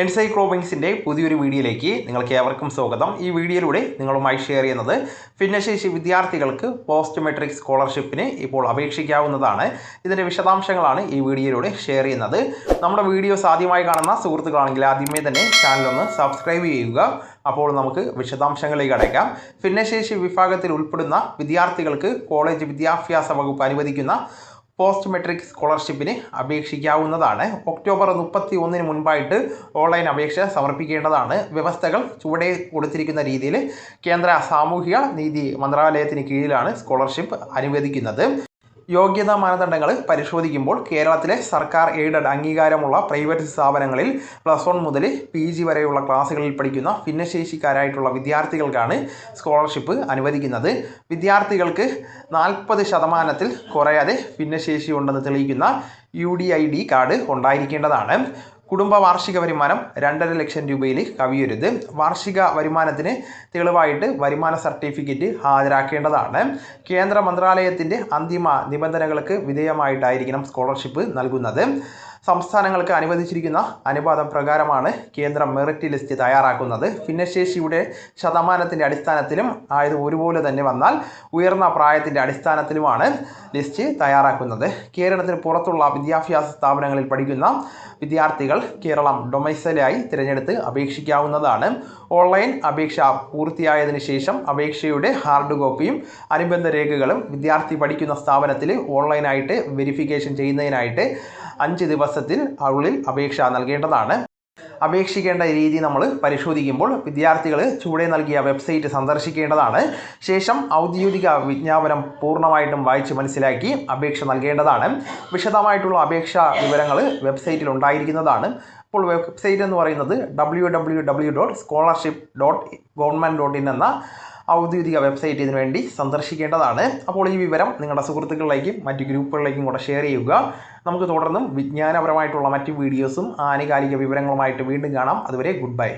എൻസൈക്ലോബിങ്സിൻ്റെ പുതിയൊരു വീഡിയോയിലേക്ക് നിങ്ങൾക്ക് ഏവർക്കും സ്വാഗതം. ഈ വീഡിയോയിലൂടെ നിങ്ങളുമായി ഷെയർ ചെയ്യുന്നത് ഭിന്നശേഷി വിദ്യാർത്ഥികൾക്ക് പോസ്റ്റ് മെട്രിക് സ്കോളർഷിപ്പിന് ഇപ്പോൾ അപേക്ഷിക്കാവുന്നതാണ്. ഇതിൻ്റെ വിശദാംശങ്ങളാണ് ഈ വീഡിയോയിലൂടെ ഷെയർ ചെയ്യുന്നത്. നമ്മുടെ വീഡിയോസ് ആദ്യമായി കാണുന്ന സുഹൃത്തുക്കളാണെങ്കിൽ ആദ്യമേ തന്നെ ചാനലൊന്ന് സബ്സ്ക്രൈബ് ചെയ്യുക. അപ്പോൾ നമുക്ക് വിശദാംശങ്ങളിലേക്ക് അടയ്ക്കാം. ഭിന്നശേഷി വിഭാഗത്തിൽ ഉൾപ്പെടുന്ന വിദ്യാർത്ഥികൾക്ക് കോളേജ് വിദ്യാഭ്യാസ വകുപ്പ് അനുവദിക്കുന്ന പോസ്റ്റ് മെട്രിക് സ്കോളർഷിപ്പിന് അപേക്ഷിക്കാവുന്നതാണ്. ഒക്ടോബർ 31 മുൻപായിട്ട് ഓൺലൈൻ അപേക്ഷ സമർപ്പിക്കേണ്ടതാണ്. വ്യവസ്ഥകൾ ചുവടെ കൊടുത്തിരിക്കുന്ന രീതിയിൽ കേന്ദ്ര സാമൂഹിക നീതി മന്ത്രാലയത്തിന് കീഴിലാണ് സ്കോളർഷിപ്പ് അനുവദിക്കുന്നത്. യോഗ്യതാ മാനദണ്ഡങ്ങൾ പരിശോധിക്കുമ്പോൾ കേരളത്തിലെ സർക്കാർ എയ്ഡഡ് അംഗീകാരമുള്ള പ്രൈവറ്റ് സ്ഥാപനങ്ങളിൽ +1 മുതൽ PG വരെയുള്ള ക്ലാസ്സുകളിൽ പഠിക്കുന്ന ഭിന്നശേഷിക്കാരായിട്ടുള്ള വിദ്യാർത്ഥികൾക്കാണ് സ്കോളർഷിപ്പ് അനുവദിക്കുന്നത്. വിദ്യാർത്ഥികൾക്ക് 40% കുറയാതെ ഭിന്നശേഷി ഉണ്ടെന്ന് തെളിയിക്കുന്ന UDID കാർഡ് ഉണ്ടായിരിക്കേണ്ടതാണ്. കുടുംബ വാർഷിക വരുമാനം 2.5 ലക്ഷം രൂപയിൽ കവിയരുത്. വാർഷിക വരുമാനത്തിന് തെളിവായിട്ട് വരുമാന സർട്ടിഫിക്കറ്റ് ഹാജരാക്കേണ്ടതാണ്. കേന്ദ്ര മന്ത്രാലയത്തിൻ്റെ അന്തിമ നിബന്ധനകൾക്ക് വിധേയമായിട്ടായിരിക്കണം സ്കോളർഷിപ്പ് നൽകുന്നത്. സംസ്ഥാനങ്ങൾക്ക് അനുവദിച്ചിരിക്കുന്ന അനുപാതം പ്രകാരമാണ് കേന്ദ്ര മെറിറ്റ് ലിസ്റ്റ് തയ്യാറാക്കുന്നത്. ഭിന്നശേഷിയുടെ ശതമാനത്തിൻ്റെ അടിസ്ഥാനത്തിലും ആയത് ഒരുപോലെ തന്നെ വന്നാൽ ഉയർന്ന പ്രായത്തിൻ്റെ അടിസ്ഥാനത്തിലുമാണ് ലിസ്റ്റ് തയ്യാറാക്കുന്നത്. കേരളത്തിന് പുറത്തുള്ള വിദ്യാഭ്യാസ സ്ഥാപനങ്ങളിൽ പഠിക്കുന്ന വിദ്യാർത്ഥികൾ കേരളം ഡൊമൈസൈലായി തിരഞ്ഞെടുത്ത് അപേക്ഷിക്കാവുന്നതാണ്. ഓൺലൈൻ അപേക്ഷ പൂർത്തിയായതിനു ശേഷം അപേക്ഷയുടെ ഹാർഡ് കോപ്പിയും അനുബന്ധ രേഖകളും വിദ്യാർത്ഥി പഠിക്കുന്ന സ്ഥാപനത്തിൽ ഓൺലൈനായിട്ട് വെരിഫിക്കേഷൻ ചെയ്യുന്നതിനായിട്ട് 5 ദിവസത്തിൽ ഉള്ളിൽ അപേക്ഷ നൽകേണ്ടതാണ്. അപേക്ഷിക്കേണ്ട രീതി നമ്മൾ പരിശോധിക്കുമ്പോൾ വിദ്യാർത്ഥികൾ ചുവടെ നൽകിയ വെബ്സൈറ്റ് സന്ദർശിക്കേണ്ടതാണ്. ശേഷം ഔദ്യോഗിക വിജ്ഞാപനം പൂർണ്ണമായിട്ടും വായിച്ച് മനസ്സിലാക്കി അപേക്ഷ നൽകേണ്ടതാണ്. വിശദമായിട്ടുള്ള അപേക്ഷാ വിവരങ്ങൾ വെബ്സൈറ്റിൽ ഉണ്ടായിരിക്കുന്നതാണ്. അപ്പോൾ വെബ്സൈറ്റ് എന്ന് പറയുന്നത് www.scholarship.government.in എന്ന ഔദ്യോഗിക വെബ്സൈറ്റ് ഇതിനു വേണ്ടി സന്ദർശിക്കേണ്ടതാണ്. അപ്പോൾ ഈ വിവരം നിങ്ങളുടെ സുഹൃത്തുക്കളിലേക്കും മറ്റ് ഗ്രൂപ്പുകളിലേക്കും കൂടെ ഷെയർ ചെയ്യുക. നമുക്ക് തുടർന്നും വിജ്ഞാനപരമായിട്ടുള്ള മറ്റ് വീഡിയോസും ആനുകാലിക വിവരങ്ങളുമായിട്ട് വീണ്ടും കാണാം. അതുവരെ ഗുഡ് ബൈ.